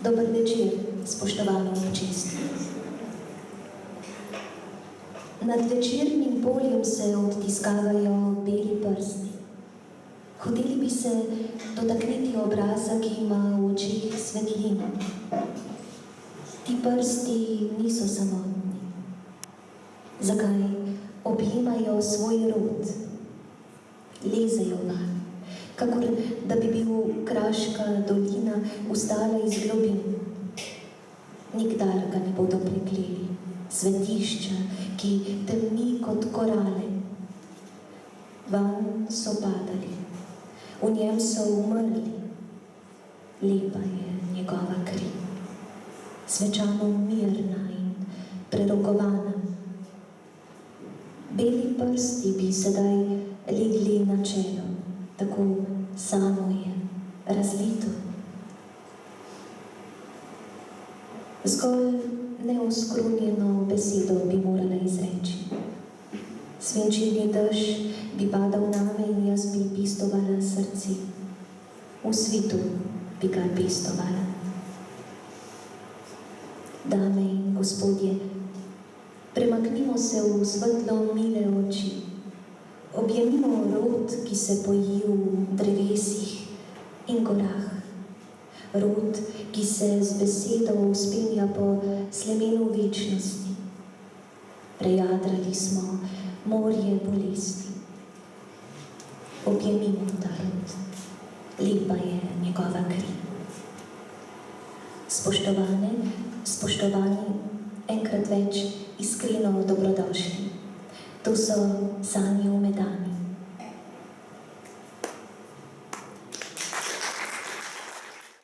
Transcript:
Dober večer, spoštovano občinstvo. Nad večernim poljem se odtiskavajo beli prsti. Hoteli bi se dotakniti obraza, ki ima v očih svetlino. Ti prsti niso samotni. Zakaj objemajo svoj rod? Lezejo vanj, kakor da bi bil Kraška dolina vstala iz globin. Nikdar ga ne bodo prekleli, svetišča, ki temni kot korale. Vanj so padali, v njem so umrli. Lepa je njegova kri, svečano mirna in prerokovana. Beli prsti bi sedaj legli na čelo, tako samo je, razlito. Zgolj neoskrunjeno besedo bi morala izreči. Svinčeni dež bi padal name in jaz bi pistovala srce. V svitu bi ga pistovala. Dame in gospodje, premaknimo se v svetlo mile oči. Objemimo rod, ki se poji v drevesih in gorah. Rod, ki se z besedo vzpenja po slemenu večnosti. Prejadrali smo morje bolesti. Objemimo ta rod. Lepa je njegova kri. Spoštovane, spoštovani, enkrat več iskreno dobrodošli. To so Sanje v Medani.